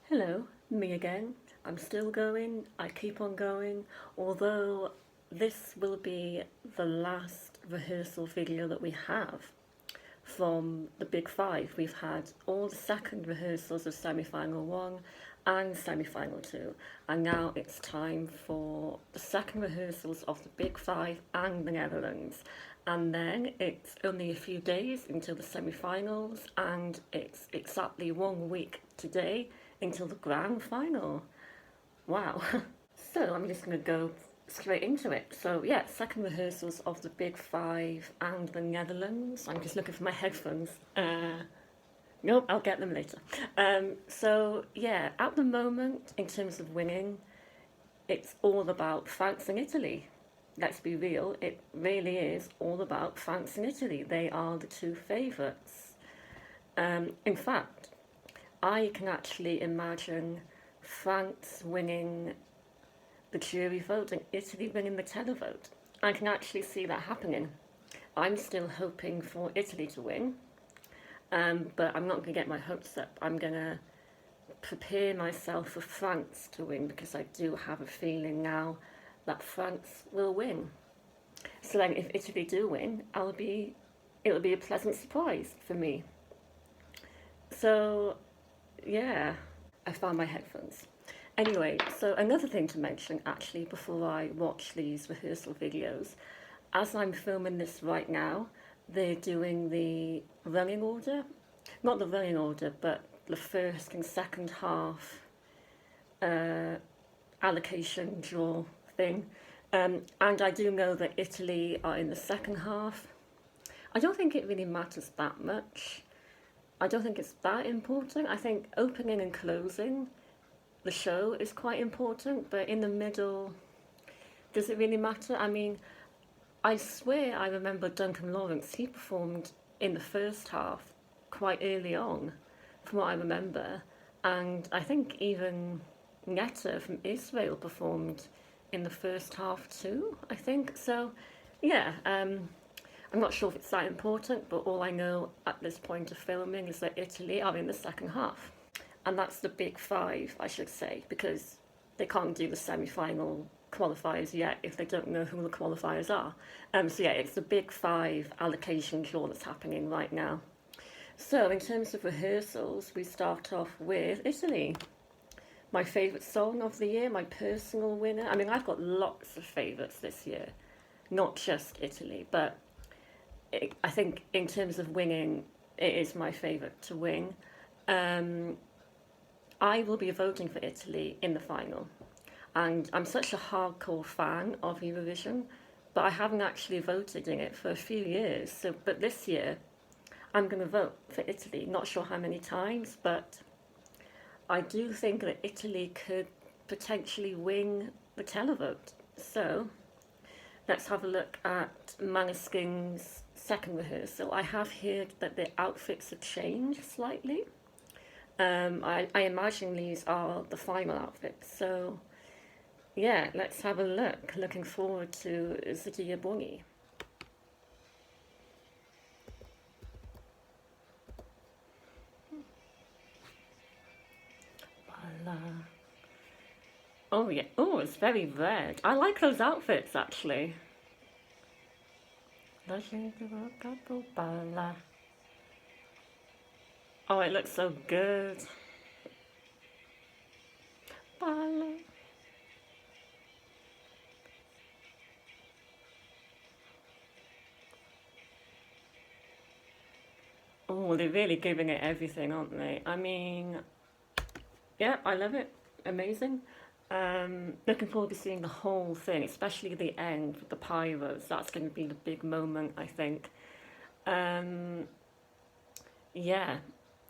Hello, me again. I'm still going, I keep on going, although this will be the last rehearsal video that we have from the Big Five. We've had all the second rehearsals of semi final one and semi final two, and now it's time for the second rehearsals of the Big Five and the Netherlands. And then it's only a few days until the semi finals, and it's exactly 1 week today until the grand final. Wow. So I'm just going to go straight into it. So yeah, second rehearsals of the Big Five and the Netherlands. I'm just looking for my headphones. Nope, I'll get them later. So yeah, at the moment, in terms of winning, it's all about France and Italy. Let's be real, it really is all about France and Italy. They are the two favourites. In fact, I can actually imagine France winning the jury vote and Italy winning the televote. I can actually see that happening. I'm still hoping for Italy to win, but I'm not going to get my hopes up. I'm going to prepare myself for France to win because I do have a feeling now that France will win. So then, if Italy do win, it'll be a pleasant surprise for me. So yeah, I found my headphones. Anyway, so another thing to mention actually before I watch these rehearsal videos, as I'm filming this right now, they're doing the running order. Not the running order, but the first and second half allocation draw thing. And I do know that Italy are in the second half. I don't think it really matters that much. I don't think it's that important. I think opening and closing the show is quite important, but in the middle, does it really matter? I mean, I swear I remember Duncan Lawrence, he performed in the first half quite early on, from what I remember, and I think even Netta from Israel performed in the first half too, I think. So, yeah, I'm not sure if it's that important, but all I know at this point of filming is that Italy are in the second half. And that's the Big Five, I should say, because they can't do the semi-final qualifiers yet if they don't know who the qualifiers are. So yeah, it's the Big Five allocation draw that's happening right now. So in terms of rehearsals, we start off with Italy. My favourite song of the year, my personal winner. I mean, I've got lots of favourites this year, not just Italy, but I think in terms of winning, it is my favourite to win. I will be voting for Italy in the final. And I'm such a hardcore fan of Eurovision, but I haven't actually voted in it for a few years. So, but this year, I'm going to vote for Italy. Not sure how many times, but I do think that Italy could potentially win the televote. So, let's have a look at Maneskin's second rehearsal. I have heard that the outfits have changed slightly. I imagine these are the final outfits. So, yeah, let's have a look. Looking forward to Ziggy Bongi. Oh, yeah. Oh, it's very red. I like those outfits, actually. Oh, it looks so good. Oh, they're really giving it everything, aren't they? I mean, yeah, I love it. Amazing. Looking forward to seeing the whole thing, especially the end with the pyros. That's going to be the big moment, I think. Um, yeah,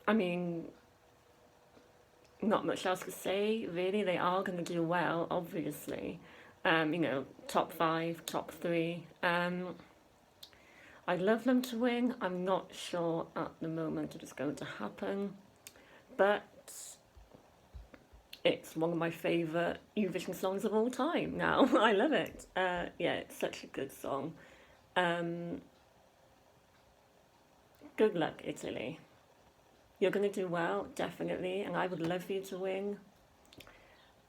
I mean, not much else to say, really. They are going to do well, obviously. Top five, top three. I'd love them to win. I'm not sure at the moment if it's going to happen, but it's one of my favourite Eurovision songs of all time now. I love it. Yeah, it's such a good song. Good luck, Italy. You're going to do well, definitely, and I would love for you to win.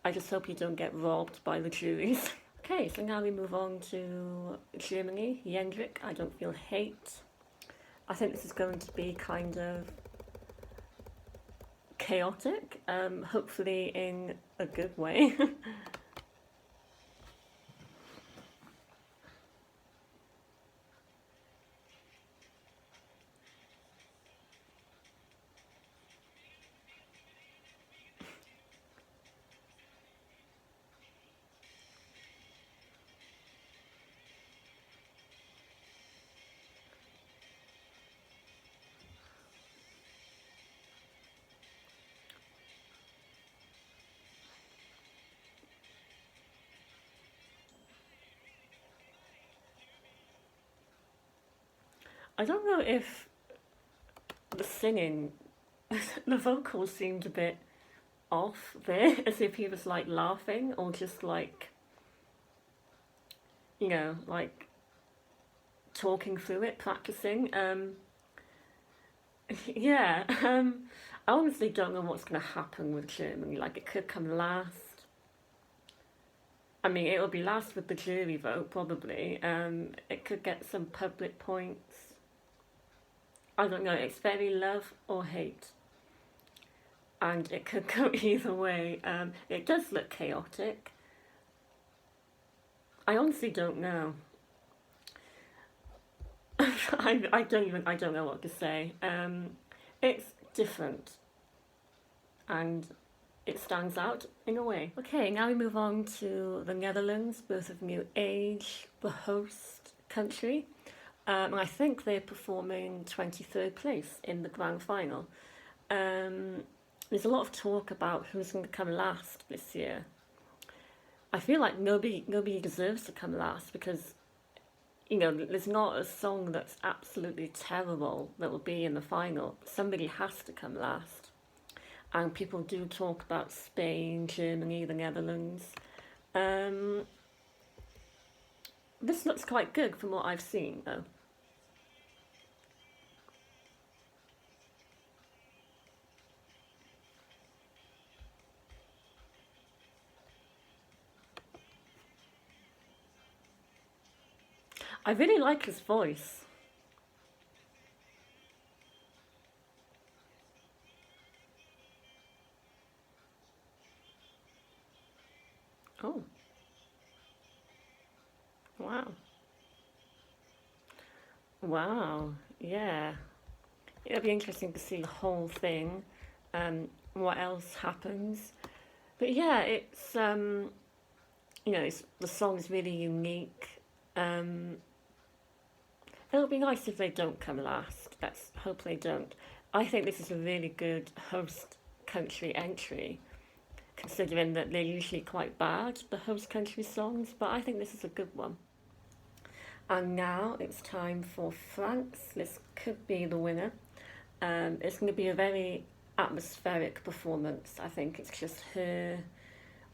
I just hope you don't get robbed by the juries. Okay, so now we move on to Germany. Jendrik, I don't feel hate. I think this is going to be kind of chaotic, hopefully in a good way. I don't know if the singing, the vocals seemed a bit off there, as if he was like laughing or just like, like talking through it, practicing. Yeah, I honestly don't know what's going to happen with Germany. Like, it could come last. I mean, it'll be last with the jury vote, probably. It could get some public points. I don't know, it's very love or hate. And it could go either way. It does look chaotic. I honestly don't know. I don't know what to say. It's different, and it stands out in a way. Okay, now we move on to the Netherlands, birth of new age, the host country. And I think they're performing 23rd place in the grand final. There's a lot of talk about who's going to come last this year. I feel like nobody deserves to come last because there's not a song that's absolutely terrible that will be in the final. Somebody has to come last. And people do talk about Spain, Germany, the Netherlands. This looks quite good from what I've seen, though. I really like his voice. Oh, wow. Wow, yeah. It'll be interesting to see the whole thing, what else happens. But yeah, the song is really unique. Um, it'll be nice if they don't come last. Let's hope they don't. I think this is a really good host country entry, considering that they're usually quite bad, the host country songs, but I think this is a good one. And now it's time for France. This could be the winner. It's going to be a very atmospheric performance. I think it's just her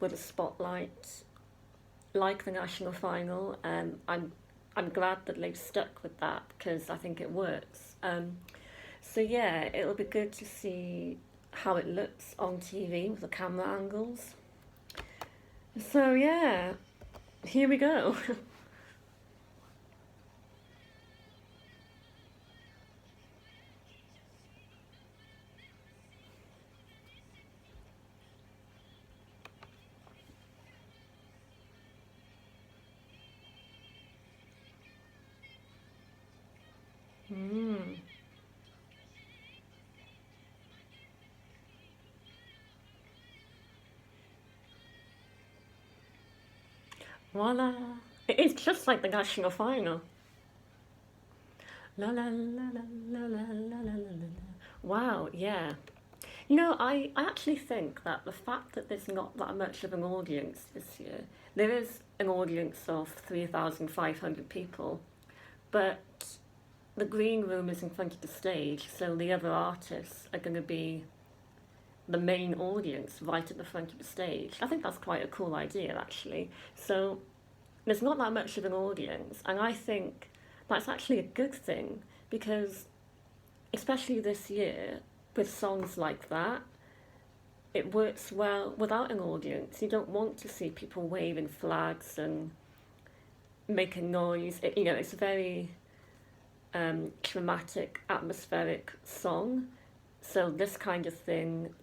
with a spotlight, like the national final. I'm glad that they've stuck with that because I think it works. So yeah, it'll be good to see how it looks on TV with the camera angles. So yeah, here we go. Mm. Voila! It is just like the national final. La la la la la la la la la la. Wow, yeah. I actually think that the fact that there's not that much of an audience this year, there is an audience of 3,500 people, but the green room is in front of the stage, so the other artists are going to be the main audience right at the front of the stage. I think that's quite a cool idea, actually. So there's not that much of an audience, and I think that's actually a good thing because, especially this year, with songs like that, it works well without an audience. You don't want to see people waving flags and making noise. It's a very dramatic, atmospheric song. So this kind of thing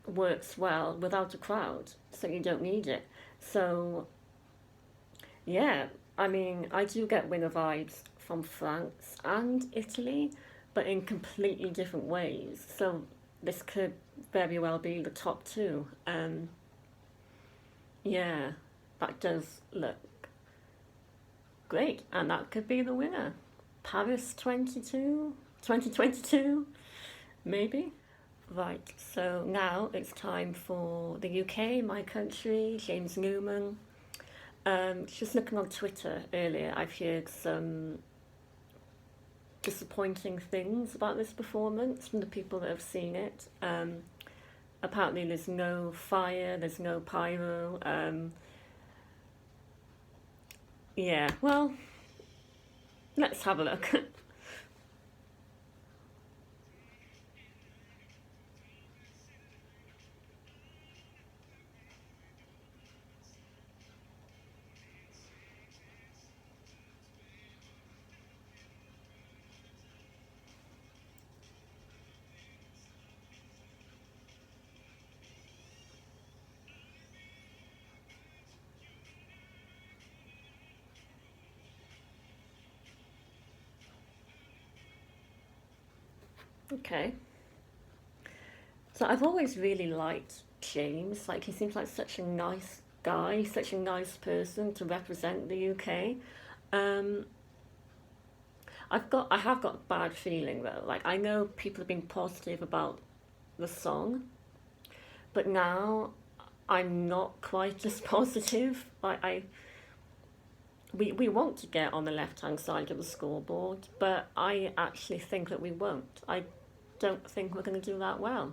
works well without a crowd. So you don't need it. So yeah, I mean, I do get winner vibes from France and Italy, but in completely different ways. So this could very well be the top two. Yeah, that does look great, and that could be the winner. Paris 2022, maybe? Right, so now it's time for the UK, my country, James Newman. Just looking on Twitter earlier, I've heard some disappointing things about this performance from the people that have seen it. Apparently, there's no fire, there's no pyro. Yeah, well, let's have a look. Okay. So I've always really liked James. Like, he seems like such a nice guy, such a nice person to represent the UK. Um, I have got a bad feeling though. Like, I know people have been positive about the song, but now I'm not quite as positive. We want to get on the left hand side of the scoreboard, but I actually think that we won't. I don't think we're going to do that well.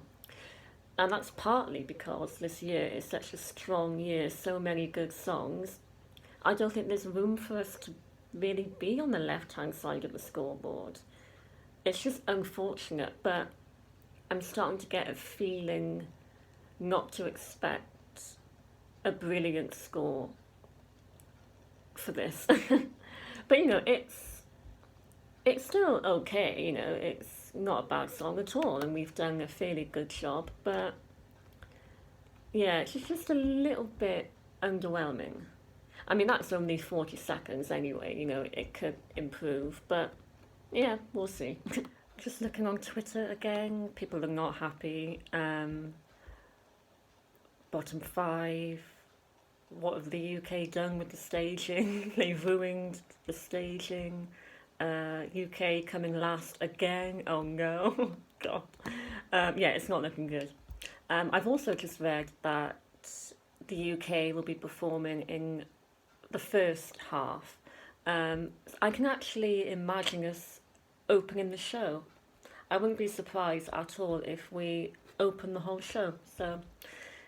And that's partly because this year is such a strong year, so many good songs. I don't think there's room for us to really be on the left hand side of the scoreboard. It's just unfortunate, but I'm starting to get a feeling not to expect a brilliant score for this. But it's still okay, it's not a bad song at all, and we've done a fairly good job, but yeah, it's just a little bit underwhelming. I mean, that's only 40 seconds anyway, it could improve, but yeah, we'll see. Just looking on Twitter again, people are not happy. Bottom five, what have the UK done with the staging? They've ruined the staging. UK coming last again. Oh no, God. Yeah, it's not looking good. I've also just read that the UK will be performing in the first half. I can actually imagine us opening the show. I wouldn't be surprised at all if we open the whole show. So,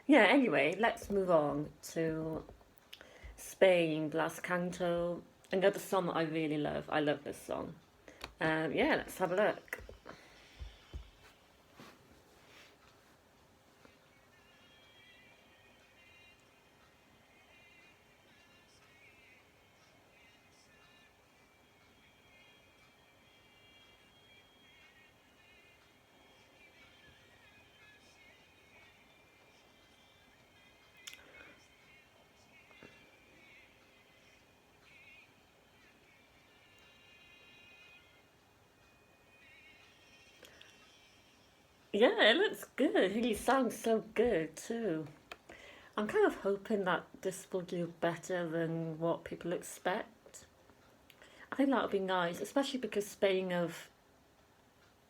yeah, anyway, let's move on to Spain, Blas Canto, another song that I really love. I love this song. Yeah, let's have a look. Yeah, it looks good. He sounds so good too. I'm kind of hoping that this will do better than what people expect. I think that would be nice, especially because Spain have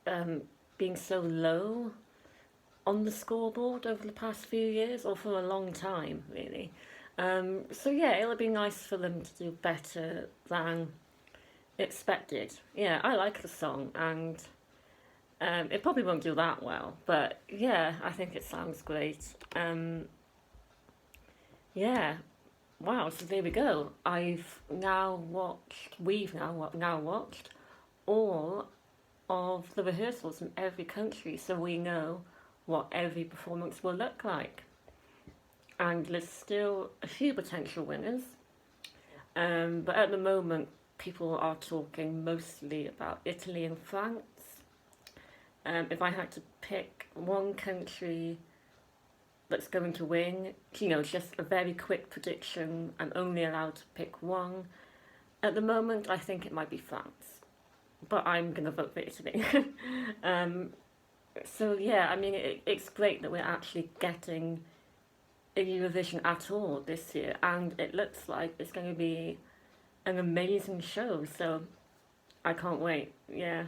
um, been so low on the scoreboard over the past few years, or for a long time, really. So yeah, it'll be nice for them to do better than expected. Yeah, I like the song, and it probably won't do that well, but yeah, I think it sounds great. Yeah, wow. So there we go. We've now watched all of the rehearsals from every country so we know what every performance will look like. And there's still a few potential winners, but at the moment, people are talking mostly about Italy and France. If I had to pick one country that's going to win, just a very quick prediction, I'm only allowed to pick one. At the moment, I think it might be France, but I'm going to vote for Italy. um, so yeah, I mean, it's great that we're actually getting a Eurovision at all this year, and it looks like it's going to be an amazing show, so I can't wait, yeah.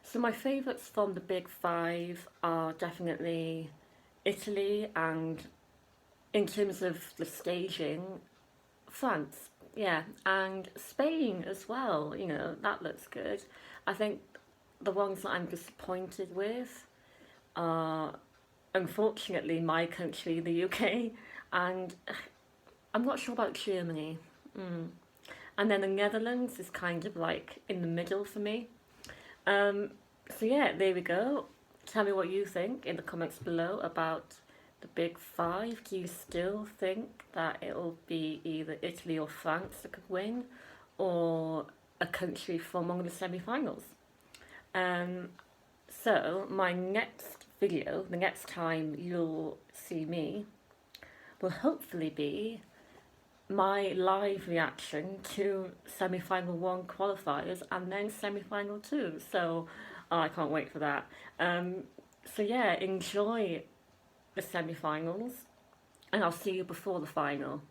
So my favourites from the big five are definitely Italy, and in terms of the staging, France, yeah, and Spain as well, that looks good. I think the ones that I'm disappointed with are, unfortunately, my country, the UK, and I'm not sure about Germany. Mm. And then the Netherlands is kind of like in the middle for me. Um, so yeah, there we go. Tell me what you think in the comments below about the big five. Do you still think that it'll be either Italy or France that could win, or a country from one of the semi-finals? Um, so my next video, the next time you'll see me, will hopefully be my live reaction to semi-final one qualifiers and then semi-final two. So I can't wait for that. So yeah, enjoy the semi-finals, and I'll see you before the final.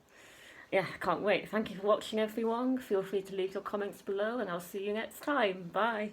Yeah, I can't wait. Thank you for watching, everyone. Feel free to leave your comments below, and I'll see you next time. Bye.